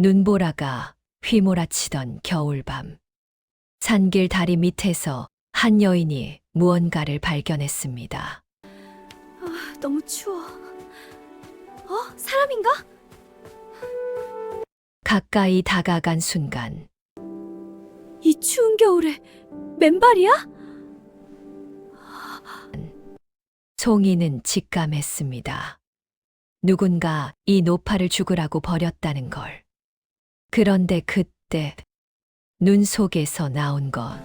눈보라가 휘몰아치던 겨울밤. 산길 다리 밑에서 한 여인이 무언가를 발견했습니다. 너무 추워. 사람인가? 가까이 다가간 순간 이 추운 겨울에 맨발이야? 송이는 직감했습니다. 누군가 이 노파를 죽으라고 버렸다는 걸. 그런데 그때 눈 속에서 나온 건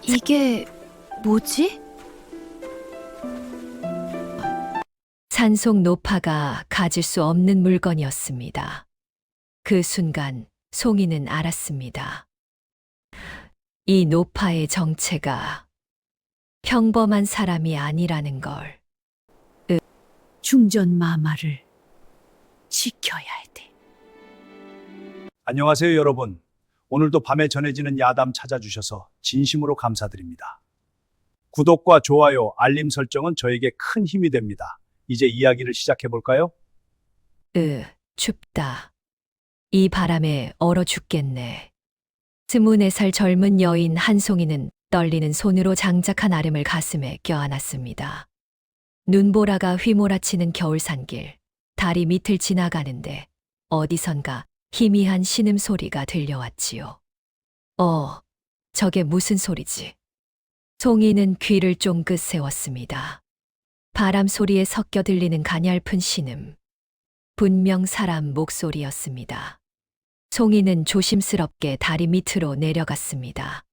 이게 뭐지? 산속 노파가 가질 수 없는 물건이었습니다. 그 순간 송이는 알았습니다. 이 노파의 정체가 평범한 사람이 아니라는 걸. 중전 마마를 지켜야 돼. 안녕하세요, 여러분. 오늘도 밤에 전해지는 야담 찾아주셔서 진심으로 감사드립니다. 구독과 좋아요, 알림 설정은 저에게 큰 힘이 됩니다. 이제 이야기를 시작해 볼까요? 춥다. 이 바람에 얼어 죽겠네. 24살 젊은 여인 한송이는 떨리는 손으로 장작한 아름을 가슴에 껴안았습니다. 눈보라가 휘몰아치는 겨울 산길, 다리 밑을 지나가는데 어디선가 희미한 신음소리가 들려왔지요. 저게 무슨 소리지? 송이는 귀를 쫑긋 세웠습니다. 바람 소리에 섞여 들리는 가냘픈 신음. 분명 사람 목소리였습니다. 송이는 조심스럽게 다리 밑으로 내려갔습니다.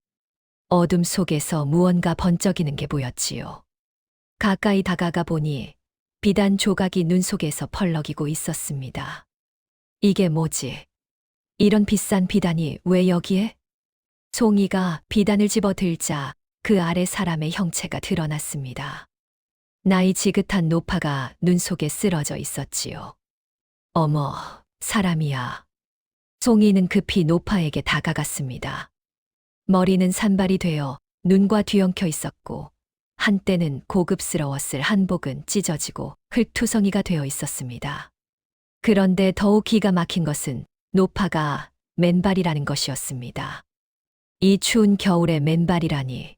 어둠 속에서 무언가 번쩍이는 게 보였지요. 가까이 다가가 보니 비단 조각이 눈 속에서 펄럭이고 있었습니다. 이게 뭐지? 이런 비싼 비단이 왜 여기에? 송이가 비단을 집어 들자 그 아래 사람의 형체가 드러났습니다. 나이 지긋한 노파가 눈 속에 쓰러져 있었지요. 어머, 사람이야. 송이는 급히 노파에게 다가갔습니다. 머리는 산발이 되어 눈과 뒤엉켜 있었고 한때는 고급스러웠을 한복은 찢어지고 흙투성이가 되어 있었습니다. 그런데 더욱 기가 막힌 것은 노파가 맨발이라는 것이었습니다. 이 추운 겨울에 맨발이라니.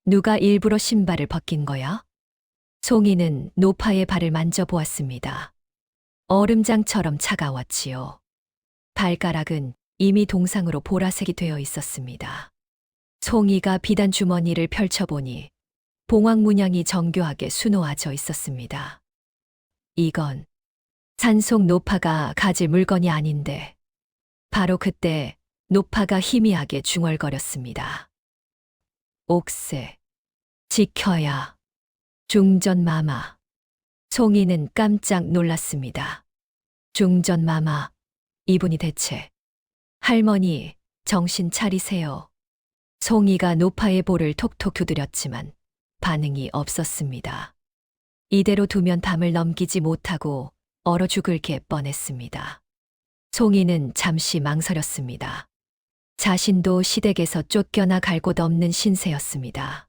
누가 일부러 신발을 벗긴 거야? 송이는 노파의 발을 만져보았습니다. 얼음장처럼 차가웠지요. 발가락은 이미 동상으로 보라색이 되어 있었습니다. 송이가 비단 주머니를 펼쳐보니 봉황 문양이 정교하게 수놓아져 있었습니다. 이건 산속 노파가 가질 물건이 아닌데. 바로 그때 노파가 희미하게 중얼거렸습니다. 옥새, 지켜야. 중전마마. 송이는 깜짝 놀랐습니다. 중전마마, 이분이 대체. 할머니, 정신 차리세요. 송이가 노파의 볼을 톡톡 두드렸지만 반응이 없었습니다. 이대로 두면 밤을 넘기지 못하고 얼어 죽을 게 뻔했습니다. 송이는 잠시 망설였습니다. 자신도 시댁에서 쫓겨나 갈 곳 없는 신세였습니다.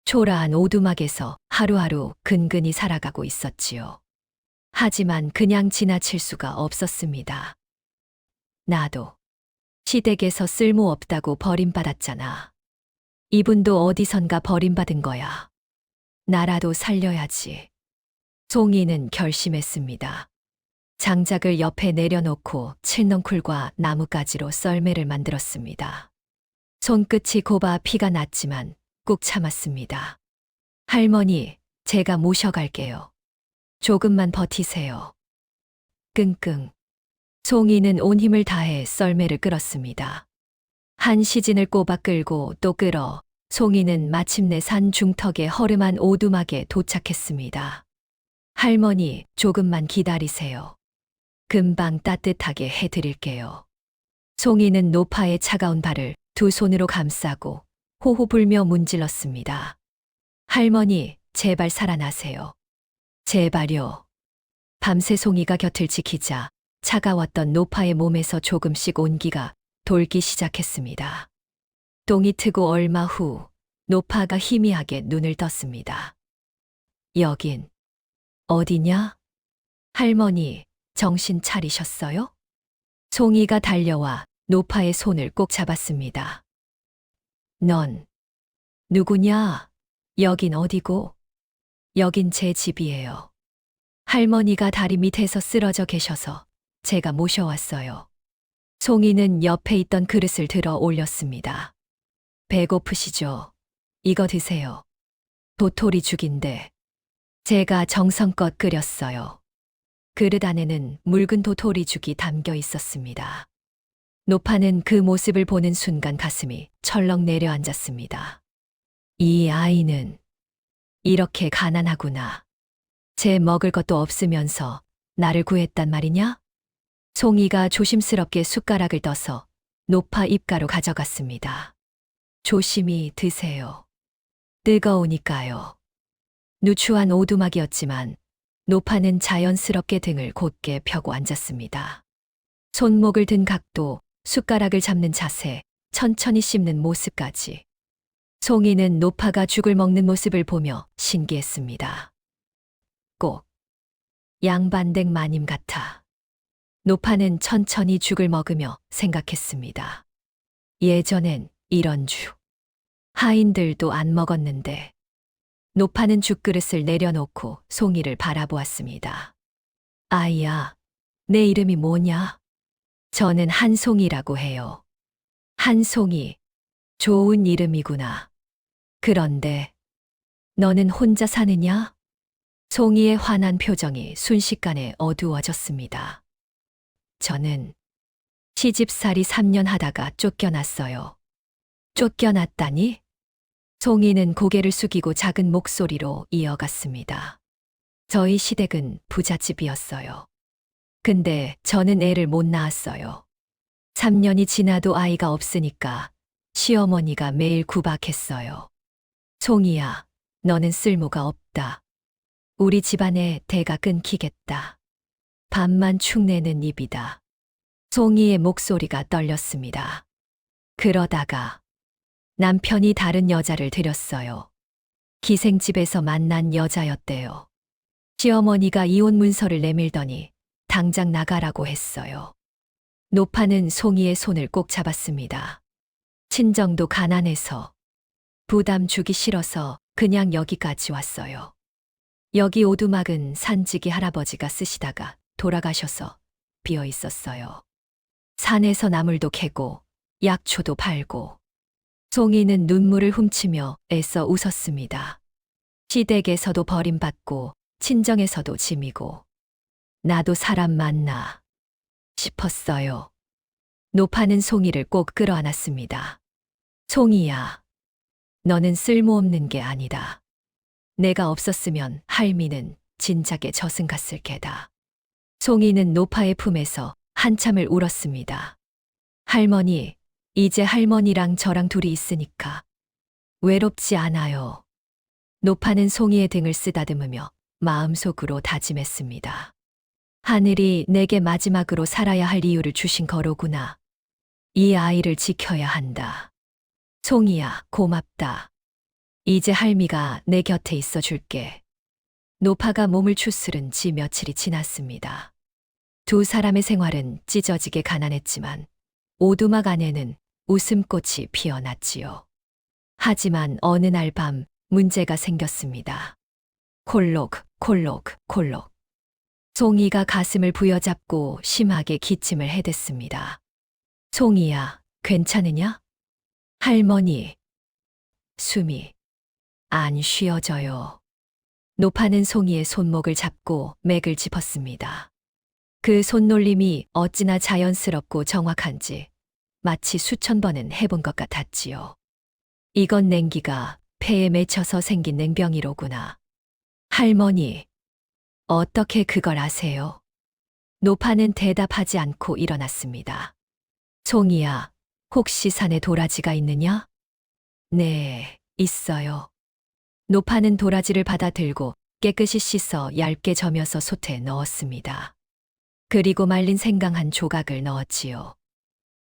초라한 오두막에서 하루하루 근근히 살아가고 있었지요. 하지만 그냥 지나칠 수가 없었습니다. 나도 시댁에서 쓸모없다고 버림받았잖아. 이분도 어디선가 버림받은 거야. 나라도 살려야지. 송이는 결심했습니다. 장작을 옆에 내려놓고 칠넝쿨과 나뭇가지로 썰매를 만들었습니다. 손끝이 곱아 피가 났지만 꾹 참았습니다. 할머니, 제가 모셔갈게요. 조금만 버티세요. 끙끙. 송이는 온 힘을 다해 썰매를 끌었습니다. 한 시진을 꼬박 끌고 또 끌어 송이는 마침내 산 중턱의 허름한 오두막에 도착했습니다. 할머니, 조금만 기다리세요. 금방 따뜻하게 해드릴게요. 송이는 노파의 차가운 발을 두 손으로 감싸고 호호 불며 문질렀습니다. 할머니, 제발 살아나세요. 제발요. 밤새 송이가 곁을 지키자 차가웠던 노파의 몸에서 조금씩 온기가 돌기 시작했습니다. 똥이 트고 얼마 후 노파가 희미하게 눈을 떴습니다. 여긴 어디냐? 할머니, 정신 차리셨어요? 송이가 달려와 노파의 손을 꼭 잡았습니다. 넌 누구냐? 여긴 어디고? 여긴 제 집이에요. 할머니가 다리 밑에서 쓰러져 계셔서 제가 모셔왔어요. 송이는 옆에 있던 그릇을 들어 올렸습니다. 배고프시죠? 이거 드세요. 도토리 죽인데 제가 정성껏 끓였어요. 그릇 안에는 묽은 도토리 죽이 담겨 있었습니다. 노파는 그 모습을 보는 순간 가슴이 철렁 내려앉았습니다. 이 아이는 이렇게 가난하구나. 제 먹을 것도 없으면서 나를 구했단 말이냐? 송이가 조심스럽게 숟가락을 떠서 노파 입가로 가져갔습니다. 조심히 드세요. 뜨거우니까요. 누추한 오두막이었지만 노파는 자연스럽게 등을 곧게 펴고 앉았습니다. 손목을 든 각도, 숟가락을 잡는 자세, 천천히 씹는 모습까지. 송이는 노파가 죽을 먹는 모습을 보며 신기했습니다. 꼭 양반댁 마님 같아. 노파는 천천히 죽을 먹으며 생각했습니다. 예전엔 이런 죽 하인들도 안 먹었는데. 노파는 죽그릇을 내려놓고 송이를 바라보았습니다. 아이야, 내 이름이 뭐냐? 저는 한송이라고 해요. 한송이, 좋은 이름이구나. 그런데 너는 혼자 사느냐? 송이의 환한 표정이 순식간에 어두워졌습니다. 저는 시집살이 3년 하다가 쫓겨났어요. 쫓겨났다니? 송이는 고개를 숙이고 작은 목소리로 이어갔습니다. 저희 시댁은 부잣집이었어요. 근데 저는 애를 못 낳았어요. 3년이 지나도 아이가 없으니까 시어머니가 매일 구박했어요. 송이야, 너는 쓸모가 없다. 우리 집안의 대가 끊기겠다. 밥만 축내는 입이다. 송이의 목소리가 떨렸습니다. 그러다가 남편이 다른 여자를 들였어요. 기생집에서 만난 여자였대요. 시어머니가 이혼 문서를 내밀더니 당장 나가라고 했어요. 노파는 송이의 손을 꼭 잡았습니다. 친정도 가난해서 부담 주기 싫어서 그냥 여기까지 왔어요. 여기 오두막은 산지기 할아버지가 쓰시다가 돌아가셔서 비어 있었어요. 산에서 나물도 캐고 약초도 팔고. 송이는 눈물을 훔치며 애써 웃었습니다. 시댁에서도 버림받고 친정에서도 짐이고 나도 사람 만나 싶었어요. 노파는 송이를 꼭 끌어안았습니다. 송이야, 너는 쓸모없는 게 아니다. 내가 없었으면 할미는 진작에 저승 갔을 게다. 송이는 노파의 품에서 한참을 울었습니다. 할머니, 이제 할머니랑 저랑 둘이 있으니까 외롭지 않아요. 노파는 송이의 등을 쓰다듬으며 마음속으로 다짐했습니다. 하늘이 내게 마지막으로 살아야 할 이유를 주신 거로구나. 이 아이를 지켜야 한다. 송이야, 고맙다. 이제 할미가 내 곁에 있어 줄게. 노파가 몸을 추스른 지 며칠이 지났습니다. 두 사람의 생활은 찢어지게 가난했지만 오두막 안에는 웃음꽃이 피어났지요. 하지만 어느 날 밤 문제가 생겼습니다. 콜록, 콜록, 콜록. 송이가 가슴을 부여잡고 심하게 기침을 해댔습니다. 송이야, 괜찮으냐? 할머니. 숨이 안 쉬어져요. 노파는 송이의 손목을 잡고 맥을 짚었습니다. 그 손놀림이 어찌나 자연스럽고 정확한지 마치 수천 번은 해본 것 같았지요. 이건 냉기가 폐에 맺혀서 생긴 냉병이로구나. 할머니, 어떻게 그걸 아세요? 노파는 대답하지 않고 일어났습니다. 송이야, 혹시 산에 도라지가 있느냐? 네, 있어요. 노파는 도라지를 받아 들고 깨끗이 씻어 얇게 저며서 솥에 넣었습니다. 그리고 말린 생강 한 조각을 넣었지요.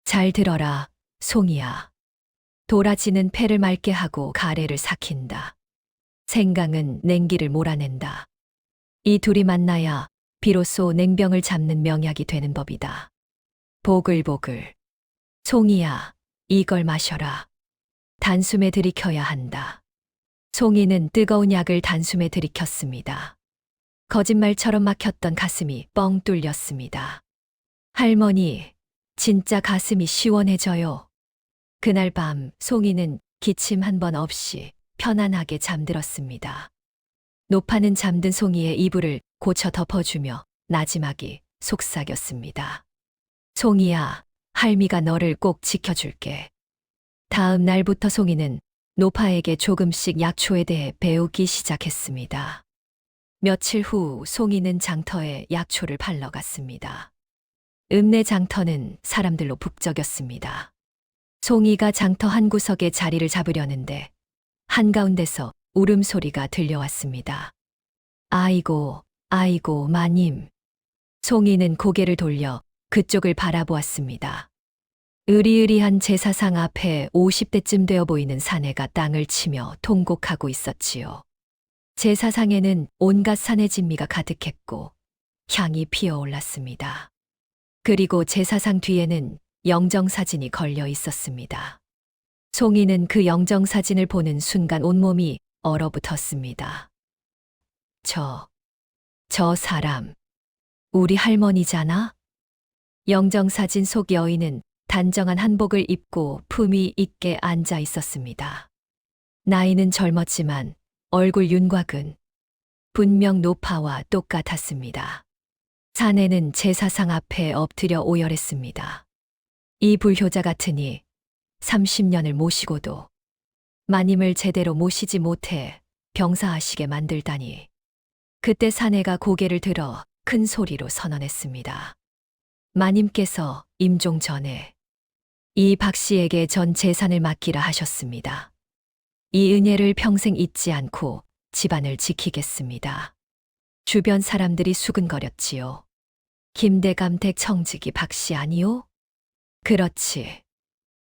잘 들어라, 송이야. 도라지는 폐를 맑게 하고 가래를 삭힌다. 생강은 냉기를 몰아낸다. 이 둘이 만나야 비로소 냉병을 잡는 명약이 되는 법이다. 보글보글. 송이야, 이걸 마셔라. 단숨에 들이켜야 한다. 송이는 뜨거운 약을 단숨에 들이켰습니다. 거짓말처럼 막혔던 가슴이 뻥 뚫렸습니다. 할머니, 진짜 가슴이 시원해져요. 그날 밤 송이는 기침 한 번 없이 편안하게 잠들었습니다. 노파는 잠든 송이의 이불을 고쳐 덮어주며 나지막이 속삭였습니다. 송이야, 할미가 너를 꼭 지켜줄게. 다음 날부터 송이는 노파에게 조금씩 약초에 대해 배우기 시작했습니다. 며칠 후 송이는 장터에 약초를 팔러 갔습니다. 읍내 장터는 사람들로 북적였습니다. 송이가 장터 한 구석에 자리를 잡으려는데 한가운데서 울음소리가 들려왔습니다. 아이고, 아이고, 마님. 송이는 고개를 돌려 그쪽을 바라보았습니다. 으리으리한 제사상 앞에 50대쯤 되어 보이는 사내가 땅을 치며 통곡하고 있었지요. 제사상에는 온갖 산의 진미가 가득했고 향이 피어올랐습니다. 그리고 제사상 뒤에는 영정사진이 걸려 있었습니다. 송이는 그 영정사진을 보는 순간 온몸이 얼어붙었습니다. 저 사람, 우리 할머니잖아? 영정사진 속 여인은 단정한 한복을 입고 품위 있게 앉아 있었습니다. 나이는 젊었지만 얼굴 윤곽은 분명 노파와 똑같았습니다. 사내는 제사상 앞에 엎드려 오열했습니다. 이 불효자 같으니 30년을 모시고도 마님을 제대로 모시지 못해 병사하시게 만들다니. 그때 사내가 고개를 들어 큰 소리로 선언했습니다. 마님께서 임종 전에 이 박 씨에게 전 재산을 맡기라 하셨습니다. 이 은혜를 평생 잊지 않고 집안을 지키겠습니다. 주변 사람들이 수근거렸지요. 김대감 댁청직이 박 씨 아니요? 그렇지.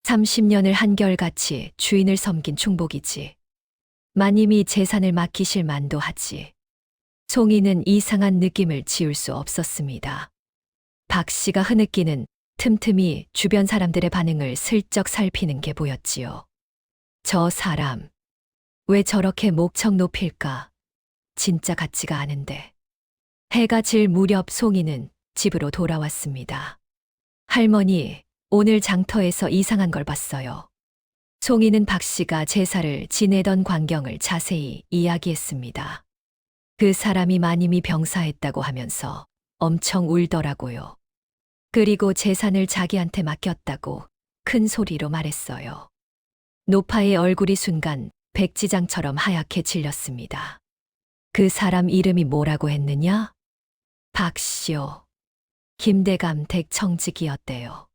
30년을 한결같이 주인을 섬긴 충복이지. 마님이 재산을 맡기실 만도 하지. 송이는 이상한 느낌을 지울 수 없었습니다. 박 씨가 흐느끼는 틈틈이 주변 사람들의 반응을 슬쩍 살피는 게 보였지요. 저 사람, 왜 저렇게 목청 높일까? 진짜 같지가 않은데. 해가 질 무렵 송이는 집으로 돌아왔습니다. 할머니, 오늘 장터에서 이상한 걸 봤어요. 송이는 박 씨가 제사를 지내던 광경을 자세히 이야기했습니다. 그 사람이 마님이 병사했다고 하면서 엄청 울더라고요. 그리고 재산을 자기한테 맡겼다고 큰 소리로 말했어요. 노파의 얼굴이 순간 백지장처럼 하얗게 질렸습니다. 그 사람 이름이 뭐라고 했느냐? 박씨요. 김대감 댁 청직이었대요.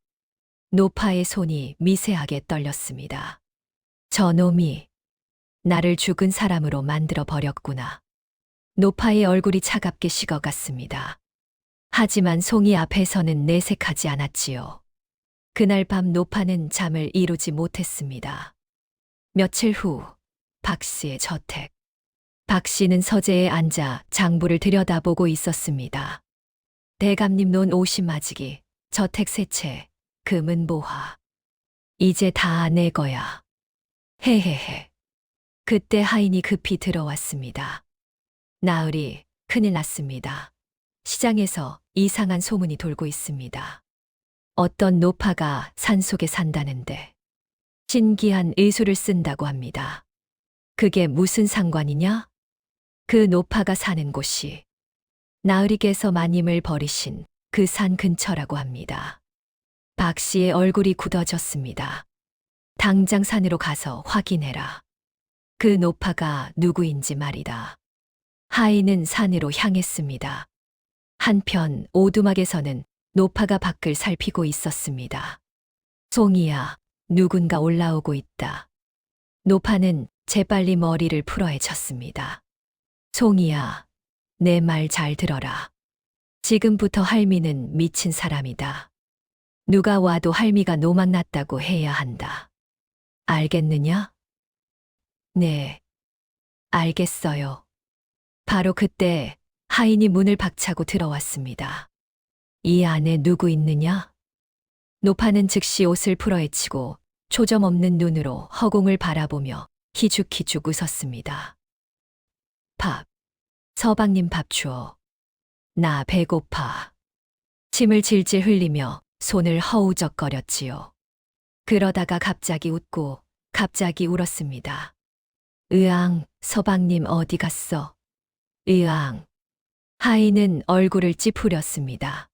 노파의 손이 미세하게 떨렸습니다. 저놈이 나를 죽은 사람으로 만들어 버렸구나. 노파의 얼굴이 차갑게 식어갔습니다. 하지만 송이 앞에서는 내색하지 않았지요. 그날 밤 노파는 잠을 이루지 못했습니다. 며칠 후 박 씨의 저택. 박 씨는 서재에 앉아 장부를 들여다보고 있었습니다. 대감님 논 50마지기, 저택 세채, 금은 보화. 이제 다 내 거야. 헤헤헤. 그때 하인이 급히 들어왔습니다. 나으리, 큰일 났습니다. 시장에서 이상한 소문이 돌고 있습니다. 어떤 노파가 산속에 산다는데 신기한 의술을 쓴다고 합니다. 그게 무슨 상관이냐? 그 노파가 사는 곳이 나으리께서 마님을 버리신 그 산 근처라고 합니다. 박 씨의 얼굴이 굳어졌습니다. 당장 산으로 가서 확인해라. 그 노파가 누구인지 말이다. 하인은 산으로 향했습니다. 한편 오두막에서는 노파가 밖을 살피고 있었습니다. 송이야, 누군가 올라오고 있다. 노파는 재빨리 머리를 풀어헤쳤습니다. 송이야, 내 말 잘 들어라. 지금부터 할미는 미친 사람이다. 누가 와도 할미가 노망났다고 해야 한다. 알겠느냐? 네, 알겠어요. 바로 그때 하인이 문을 박차고 들어왔습니다. 이 안에 누구 있느냐? 노파는 즉시 옷을 풀어헤치고 초점 없는 눈으로 허공을 바라보며 희죽희죽 웃었습니다. 밥. 서방님 밥 주어. 나 배고파. 침을 질질 흘리며 손을 허우적거렸지요. 그러다가 갑자기 웃고 갑자기 울었습니다. 으앙, 서방님 어디 갔어? 으앙. 하인은 얼굴을 찌푸렸습니다.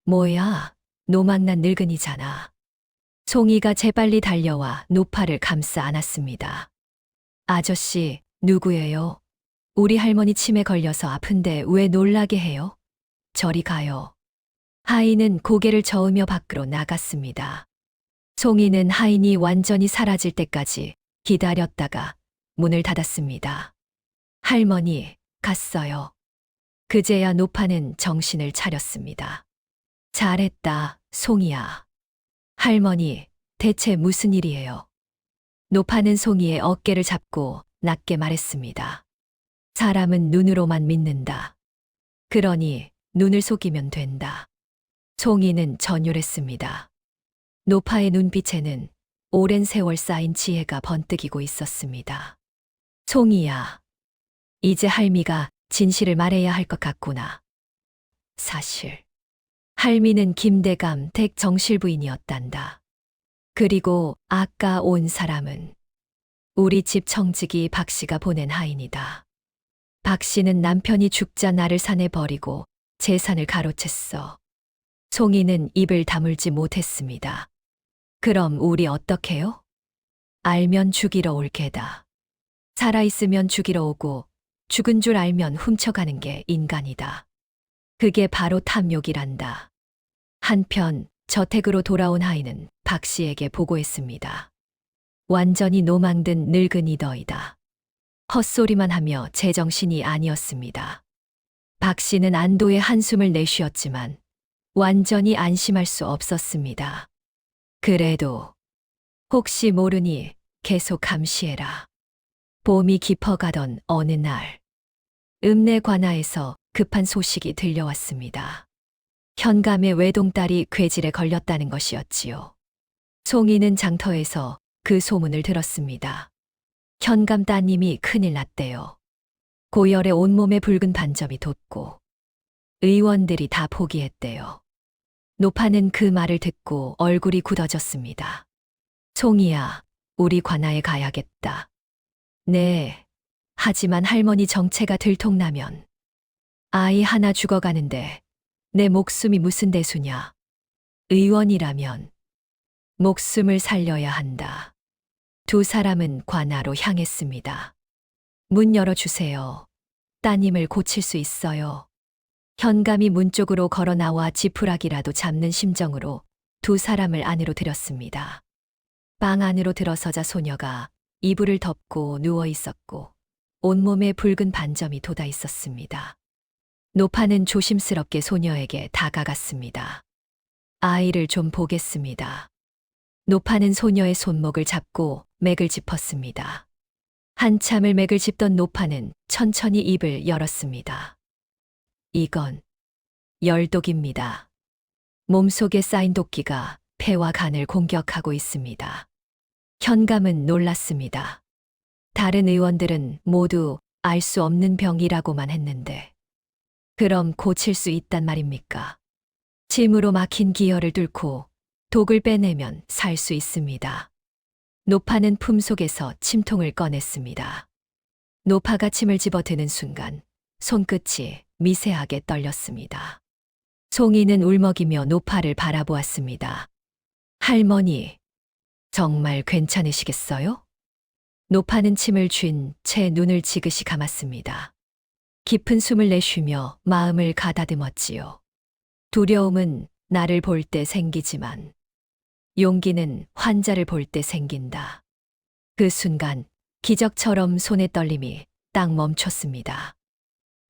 뭐야, 노망난 늙은이잖아. 송이가 재빨리 달려와 노파를 감싸 안았습니다. 아저씨, 누구예요? 우리 할머니 침에 걸려서 아픈데 왜 놀라게 해요? 저리 가요. 하인은 고개를 저으며 밖으로 나갔습니다. 송이는 하인이 완전히 사라질 때까지 기다렸다가 문을 닫았습니다. 할머니, 갔어요. 그제야 노파는 정신을 차렸습니다. 잘했다, 송이야. 할머니, 대체 무슨 일이에요? 노파는 송이의 어깨를 잡고 낮게 말했습니다. 사람은 눈으로만 믿는다. 그러니 눈을 속이면 된다. 송이는 전율했습니다. 노파의 눈빛에는 오랜 세월 쌓인 지혜가 번뜩이고 있었습니다. 송이야, 이제 할미가 진실을 말해야 할 것 같구나. 사실, 할미는 김대감 댁 정실부인이었단다. 그리고 아까 온 사람은 우리 집 청지기 박 씨가 보낸 하인이다. 박 씨는 남편이 죽자 나를 산에 버리고 재산을 가로챘어. 송이는 입을 다물지 못했습니다. 그럼 우리 어떡해요? 알면 죽이러 올 게다. 살아있으면 죽이러 오고 죽은 줄 알면 훔쳐가는 게 인간이다. 그게 바로 탐욕이란다. 한편 저택으로 돌아온 하인은 박 씨에게 보고했습니다. 완전히 노망든 늙은이 너이다. 헛소리만 하며 제정신이 아니었습니다. 박 씨는 안도의 한숨을 내쉬었지만 완전히 안심할 수 없었습니다. 그래도 혹시 모르니 계속 감시해라. 봄이 깊어가던 어느 날, 읍내 관아에서 급한 소식이 들려왔습니다. 현감의 외동딸이 괴질에 걸렸다는 것이었지요. 송이는 장터에서 그 소문을 들었습니다. 현감 따님이 큰일 났대요. 고열에 온몸에 붉은 반점이 돋고 의원들이 다 포기했대요. 노파는 그 말을 듣고 얼굴이 굳어졌습니다. 송이야, 우리 관아에 가야겠다. 네, 하지만 할머니 정체가 들통나면 아이 하나 죽어가는데 내 목숨이 무슨 대수냐. 의원이라면 목숨을 살려야 한다. 두 사람은 관아로 향했습니다. 문 열어주세요. 따님을 고칠 수 있어요. 현감이 문 쪽으로 걸어 나와 지푸라기라도 잡는 심정으로 두 사람을 안으로 들였습니다. 방 안으로 들어서자 소녀가 이불을 덮고 누워 있었고 온몸에 붉은 반점이 돋아 있었습니다. 노파는 조심스럽게 소녀에게 다가갔습니다. 아이를 좀 보겠습니다. 노파는 소녀의 손목을 잡고 맥을 짚었습니다. 한참을 맥을 짚던 노파는 천천히 입을 열었습니다. 이건 열독입니다. 몸속에 쌓인 독기가 폐와 간을 공격하고 있습니다. 현감은 놀랐습니다. 다른 의원들은 모두 알 수 없는 병이라고만 했는데 그럼 고칠 수 있단 말입니까? 침으로 막힌 기혈을 뚫고 독을 빼내면 살 수 있습니다. 노파는 품속에서 침통을 꺼냈습니다. 노파가 침을 집어드는 순간 손끝이 미세하게 떨렸습니다. 송이는 울먹이며 노파를 바라보았습니다. 할머니, 정말 괜찮으시겠어요? 노파는 침을 쥔 채 눈을 지그시 감았습니다. 깊은 숨을 내쉬며 마음을 가다듬었지요. 두려움은 나를 볼 때 생기지만 용기는 환자를 볼 때 생긴다. 그 순간 기적처럼 손의 떨림이 딱 멈췄습니다.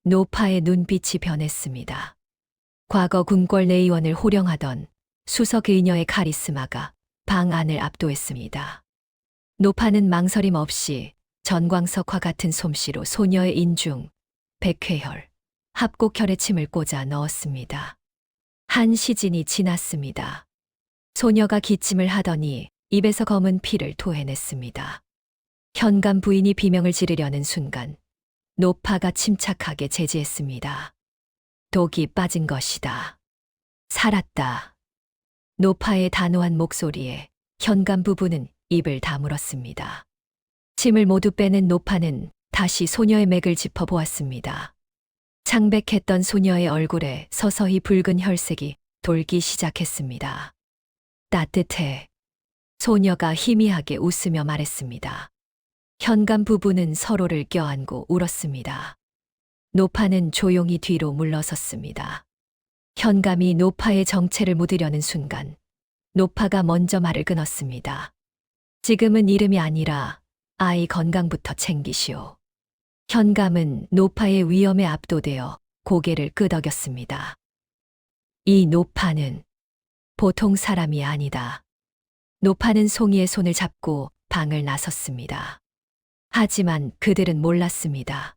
노파의 눈빛이 변했습니다. 과거 궁궐 내의원을 호령하던 수석 의녀의 카리스마가 방 안을 압도했습니다. 노파는 망설임 없이 전광석화 같은 솜씨로 소녀의 인중, 백회혈, 합곡혈에 침을 꽂아 넣었습니다. 한 시진이 지났습니다. 소녀가 기침을 하더니 입에서 검은 피를 토해냈습니다. 현관 부인이 비명을 지르려는 순간 노파가 침착하게 제지했습니다. 독이 빠진 것이다. 살았다. 노파의 단호한 목소리에 현관 부부는 입을 다물었습니다. 침을 모두 빼낸 노파는 다시 소녀의 맥을 짚어보았습니다. 창백했던 소녀의 얼굴에 서서히 붉은 혈색이 돌기 시작했습니다. 따뜻해. 소녀가 희미하게 웃으며 말했습니다. 현관 부부는 서로를 껴안고 울었습니다. 노파는 조용히 뒤로 물러섰습니다. 현감이 노파의 정체를 묻으려는 순간 노파가 먼저 말을 끊었습니다. 지금은 이름이 아니라 아이 건강부터 챙기시오. 현감은 노파의 위험에 압도되어 고개를 끄덕였습니다. 이 노파는 보통 사람이 아니다. 노파는 송이의 손을 잡고 방을 나섰습니다. 하지만 그들은 몰랐습니다.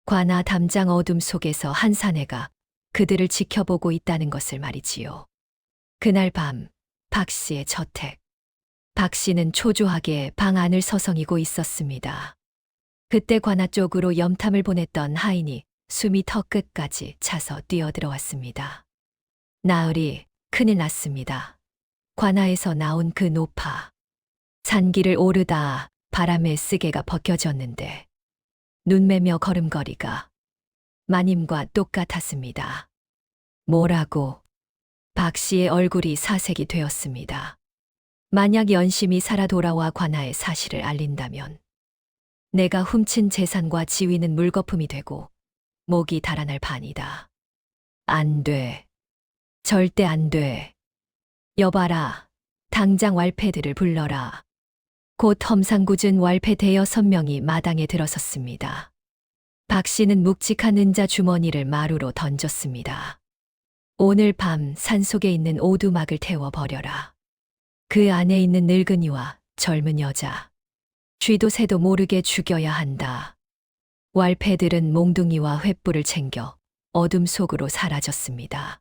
관아 담장 어둠 속에서 한 사내가 그들을 지켜보고 있다는 것을 말이지요. 그날 밤 박 씨의 저택. 박 씨는 초조하게 방 안을 서성이고 있었습니다. 그때 관아 쪽으로 염탐을 보냈던 하인이 숨이 턱끝까지 차서 뛰어들어왔습니다. 나으리, 큰일 났습니다. 관아에서 나온 그 노파. 산길을 오르다 바람에 쓰개가 벗겨졌는데 눈매며 걸음걸이가 마님과 똑같았습니다. 뭐라고? 박 씨의 얼굴이 사색이 되었습니다. 만약 연심이 살아 돌아와 관아의 사실을 알린다면 내가 훔친 재산과 지위는 물거품이 되고 목이 달아날 판이다. 안 돼. 절대 안 돼. 여봐라. 당장 왈패들을 불러라. 곧 험상궂은 왈패 대여섯 명이 마당에 들어섰습니다. 박 씨는 묵직한 은자 주머니를 마루로 던졌습니다. 오늘 밤 산속에 있는 오두막을 태워버려라. 그 안에 있는 늙은이와 젊은 여자. 쥐도 새도 모르게 죽여야 한다. 왈패들은 몽둥이와 횃불을 챙겨 어둠 속으로 사라졌습니다.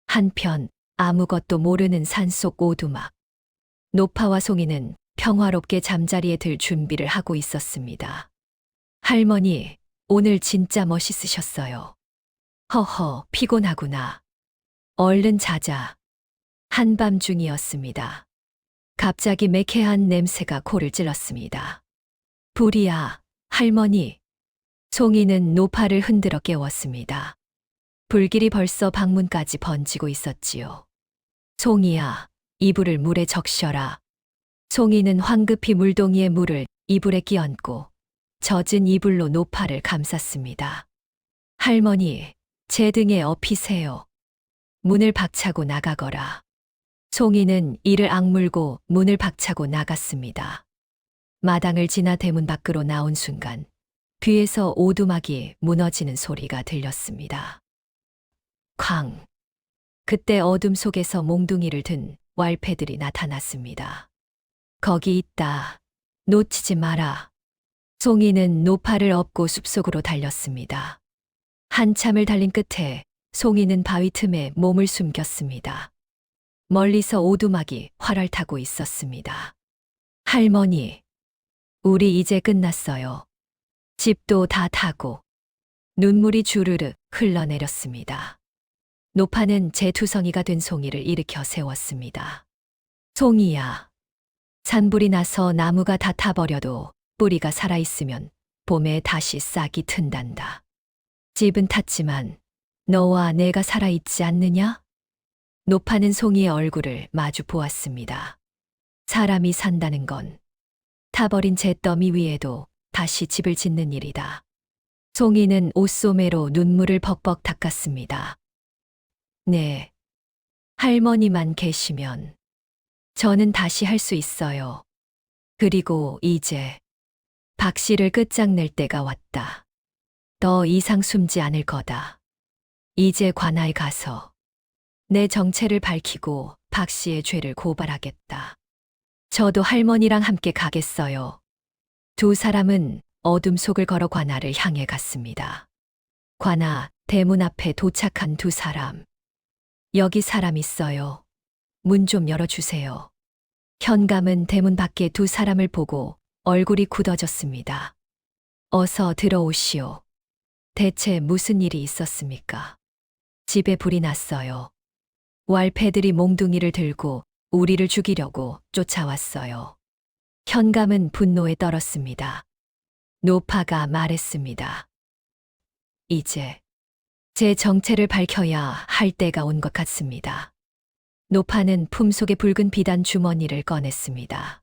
한편 아무것도 모르는 산속 오두막. 노파와 송이는 평화롭게 잠자리에 들 준비를 하고 있었습니다. 할머니, 오늘 진짜 멋있으셨어요. 허허, 피곤하구나. 얼른 자자. 한밤중이었습니다. 갑자기 매캐한 냄새가 코를 찔렀습니다. 불이야, 할머니. 송이는 노파를 흔들어 깨웠습니다. 불길이 벌써 방문까지 번지고 있었지요. 송이야, 이불을 물에 적셔라. 송이는 황급히 물동이에 물을 이불에 끼얹고 젖은 이불로 노파를 감쌌습니다. 할머니, 제 등에 업히세요. 문을 박차고 나가거라. 송이는 이를 악물고 문을 박차고 나갔습니다. 마당을 지나 대문 밖으로 나온 순간 뒤에서 오두막이 무너지는 소리가 들렸습니다. 쾅! 그때 어둠 속에서 몽둥이를 든 왈패들이 나타났습니다. 거기 있다. 놓치지 마라. 송이는 노파를 업고 숲속으로 달렸습니다. 한참을 달린 끝에 송이는 바위 틈에 몸을 숨겼습니다. 멀리서 오두막이 활활 타고 있었습니다. 할머니, 우리 이제 끝났어요. 집도 다 타고 눈물이 주르르 흘러내렸습니다. 노파는 재투성이가 된 송이를 일으켜 세웠습니다. 송이야, 산불이 나서 나무가 다 타버려도 뿌리가 살아있으면 봄에 다시 싹이 튼단다. 집은 탔지만 너와 내가 살아있지 않느냐? 노파는 송이의 얼굴을 마주 보았습니다. 사람이 산다는 건 타버린 잿더미 위에도 다시 집을 짓는 일이다. 송이는 옷소매로 눈물을 벅벅 닦았습니다. 네, 할머니만 계시면 저는 다시 할 수 있어요. 그리고 이제 박 씨를 끝장낼 때가 왔다. 더 이상 숨지 않을 거다. 이제 관아에 가서 내 정체를 밝히고 박 씨의 죄를 고발하겠다. 저도 할머니랑 함께 가겠어요. 두 사람은 어둠 속을 걸어 관아를 향해 갔습니다. 관아, 대문 앞에 도착한 두 사람. 여기 사람 있어요. 문 좀 열어주세요. 현감은 대문 밖에 두 사람을 보고 얼굴이 굳어졌습니다. 어서 들어오시오. 대체 무슨 일이 있었습니까? 집에 불이 났어요. 왈패들이 몽둥이를 들고 우리를 죽이려고 쫓아왔어요. 현감은 분노에 떨었습니다. 노파가 말했습니다. 이제 제 정체를 밝혀야 할 때가 온 것 같습니다. 노파는 품속의 붉은 비단 주머니를 꺼냈습니다.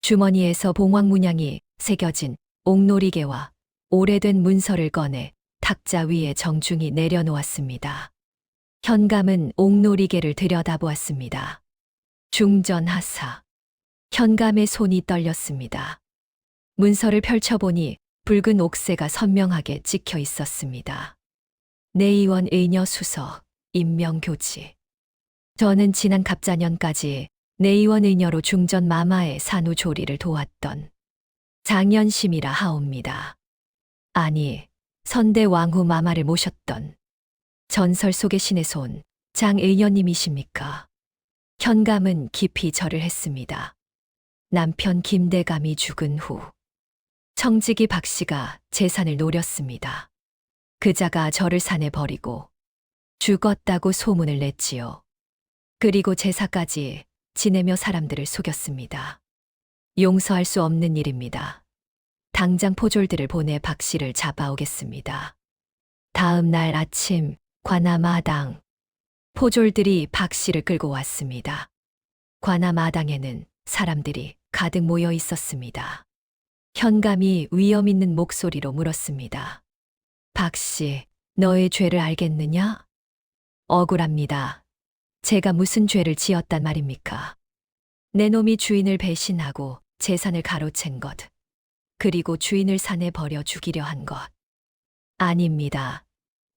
주머니에서 봉황 문양이 새겨진 옥놀이개와 오래된 문서를 꺼내 탁자 위에 정중히 내려놓았습니다. 현감은 옥놀이개를 들여다보았습니다. 중전하사. 현감의 손이 떨렸습니다. 문서를 펼쳐보니 붉은 옥새가 선명하게 찍혀 있었습니다. 내의원 의녀 수석, 임명교지. 저는 지난 갑자년까지 내의원 의녀로 중전 마마의 산후조리를 도왔던 장연심이라 하옵니다. 아니, 선대 왕후 마마를 모셨던 전설 속의 신의 손 장의녀님이십니까? 현감은 깊이 절을 했습니다. 남편 김대감이 죽은 후 청지기 박씨가 재산을 노렸습니다. 그자가 저를 산에 버리고 죽었다고 소문을 냈지요. 그리고 제사까지 지내며 사람들을 속였습니다. 용서할 수 없는 일입니다. 당장 포졸들을 보내 박씨를 잡아오겠습니다. 다음 날 아침 관아마당 포졸들이 박씨를 끌고 왔습니다. 관아마당에는 사람들이 가득 모여 있었습니다. 현감이 위험 있는 목소리로 물었습니다. 박씨, 너의 죄를 알겠느냐? 억울합니다. 제가 무슨 죄를 지었단 말입니까? 내 놈이 주인을 배신하고 재산을 가로챈 것, 그리고 주인을 산에 버려 죽이려 한 것. 아닙니다.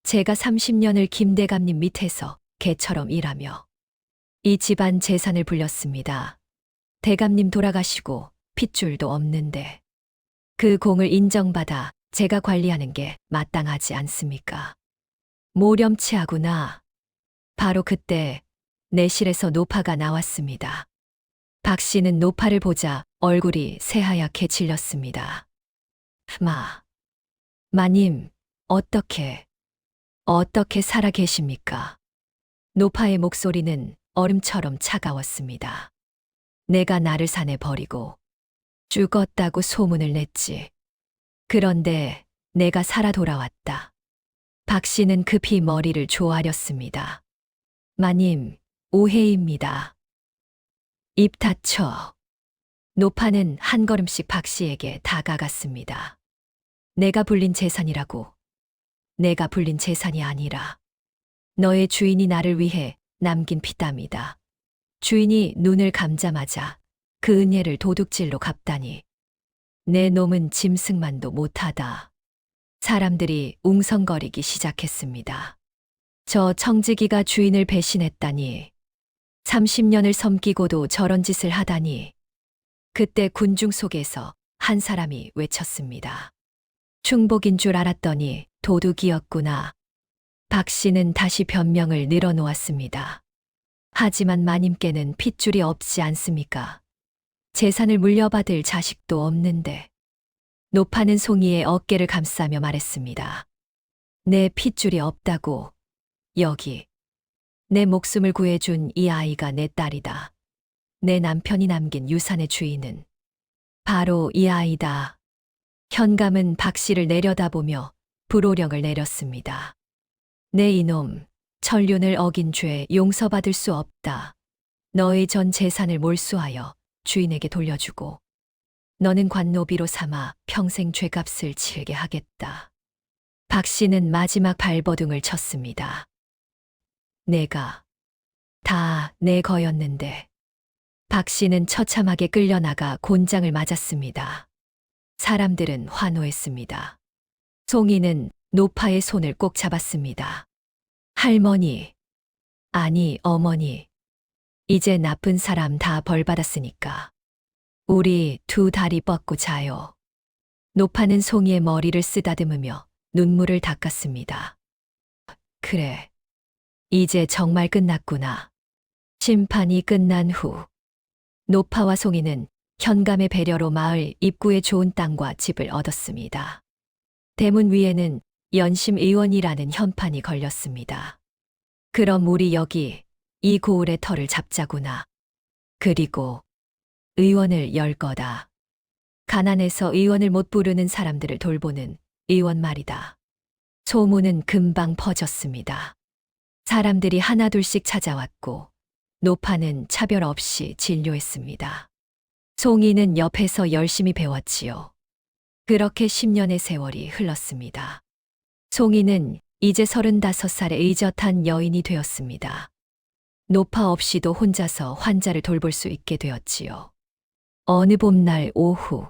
제가 30년을 김대감님 밑에서 개처럼 일하며 이 집안 재산을 불렸습니다. 대감님 돌아가시고 핏줄도 없는데 그 공을 인정받아 제가 관리하는 게 마땅하지 않습니까? 모렴치하구나. 바로 그때 내실에서 노파가 나왔습니다. 박 씨는 노파를 보자 얼굴이 새하얗게 질렸습니다. 마님, 어떻게 살아 계십니까? 노파의 목소리는 얼음처럼 차가웠습니다. 내가 나를 산에 버리고 죽었다고 소문을 냈지. 그런데 내가 살아 돌아왔다. 박 씨는 급히 머리를 조아렸습니다. 마님, 오해입니다. 입 닫혀. 노파는 한 걸음씩 박 씨에게 다가갔습니다. 내가 불린 재산이라고. 내가 불린 재산이 아니라 너의 주인이 나를 위해 남긴 피땀이다. 주인이 눈을 감자마자 그 은혜를 도둑질로 갚다니. 내 놈은 짐승만도 못하다. 사람들이 웅성거리기 시작했습니다. 저 청지기가 주인을 배신했다니. 30년을 섬기고도 저런 짓을 하다니. 그때 군중 속에서 한 사람이 외쳤습니다. 충복인 줄 알았더니 도둑이었구나. 박 씨는 다시 변명을 늘어놓았습니다. 하지만 마님께는 핏줄이 없지 않습니까? 재산을 물려받을 자식도 없는데. 노파는 송이의 어깨를 감싸며 말했습니다. 내 핏줄이 없다고. 여기. 내 목숨을 구해준 이 아이가 내 딸이다. 내 남편이 남긴 유산의 주인은 바로 이 아이다. 현감은 박 씨를 내려다보며 불호령을 내렸습니다. 내 이놈, 천륜을 어긴 죄 용서받을 수 없다. 너의 전 재산을 몰수하여 주인에게 돌려주고 너는 관노비로 삼아 평생 죄값을 치르게 하겠다. 박 씨는 마지막 발버둥을 쳤습니다. 내가 다 내 거였는데. 박 씨는 처참하게 끌려나가 곤장을 맞았습니다. 사람들은 환호했습니다. 송이는 노파의 손을 꼭 잡았습니다. 할머니, 아니 어머니, 이제 나쁜 사람 다 벌받았으니까 우리 두 다리 뻗고 자요. 노파는 송이의 머리를 쓰다듬으며 눈물을 닦았습니다. 그래, 이제 정말 끝났구나. 심판이 끝난 후 노파와 송이는 현감의 배려로 마을 입구에 좋은 땅과 집을 얻었습니다. 대문 위에는 연심 의원이라는 현판이 걸렸습니다. 그럼 우리 여기 이 고을의 터를 잡자구나. 그리고 의원을 열 거다. 가난해서 의원을 못 부르는 사람들을 돌보는 의원 말이다. 소문은 금방 퍼졌습니다. 사람들이 하나둘씩 찾아왔고 노파는 차별 없이 진료했습니다. 송이는 옆에서 열심히 배웠지요. 그렇게 10년의 세월이 흘렀습니다. 송이는 이제 35살의 의젓한 여인이 되었습니다. 노파 없이도 혼자서 환자를 돌볼 수 있게 되었지요. 어느 봄날 오후,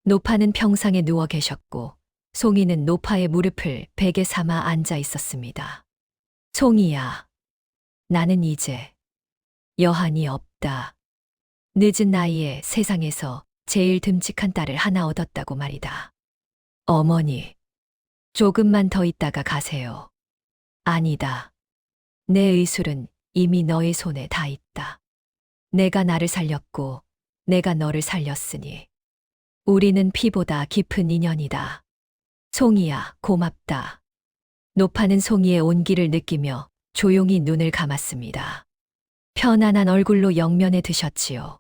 노파는 평상에 누워 계셨고 송이는 노파의 무릎을 베개 삼아 앉아 있었습니다. 송이야, 나는 이제 여한이 없다. 늦은 나이에 세상에서 제일 듬직한 딸을 하나 얻었다고 말이다. 어머니, 조금만 더 있다가 가세요. 아니다. 내 의술은 이미 너의 손에 다 있다. 내가 나를 살렸고 내가 너를 살렸으니 우리는 피보다 깊은 인연이다. 송이야, 고맙다. 노파는 송이의 온기를 느끼며 조용히 눈을 감았습니다. 편안한 얼굴로 영면에 드셨지요.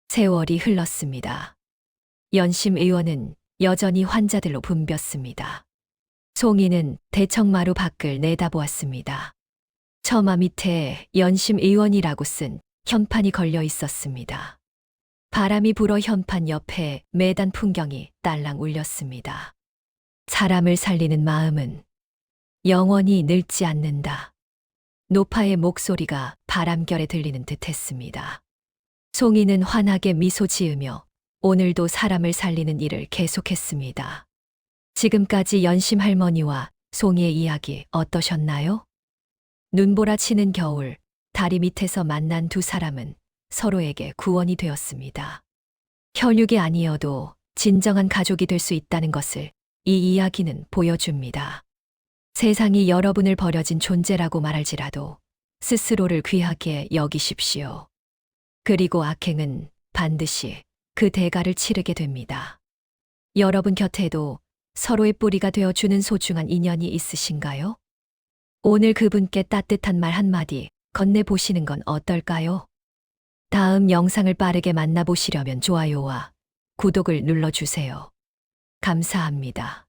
세월이 흘렀습니다. 연심 의원은 여전히 환자들로 붐볐습니다. 송이는 대청마루 밖을 내다보았습니다. 처마 밑에 연심 의원이라고 쓴 현판이 걸려 있었습니다. 바람이 불어 현판 옆에 매단 풍경이 딸랑 울렸습니다. 사람을 살리는 마음은 영원히 늙지 않는다. 노파의 목소리가 바람결에 들리는 듯 했습니다. 송이는 환하게 미소 지으며 오늘도 사람을 살리는 일을 계속했습니다. 지금까지 연심 할머니와 송이의 이야기 어떠셨나요? 눈보라 치는 겨울, 다리 밑에서 만난 두 사람은 서로에게 구원이 되었습니다. 혈육이 아니어도 진정한 가족이 될 수 있다는 것을 이 이야기는 보여줍니다. 세상이 여러분을 버려진 존재라고 말할지라도 스스로를 귀하게 여기십시오. 그리고 악행은 반드시 그 대가를 치르게 됩니다. 여러분 곁에도 서로의 뿌리가 되어주는 소중한 인연이 있으신가요? 오늘 그분께 따뜻한 말 한마디 건네보시는 건 어떨까요? 다음 영상을 빠르게 만나보시려면 좋아요와 구독을 눌러주세요. 감사합니다.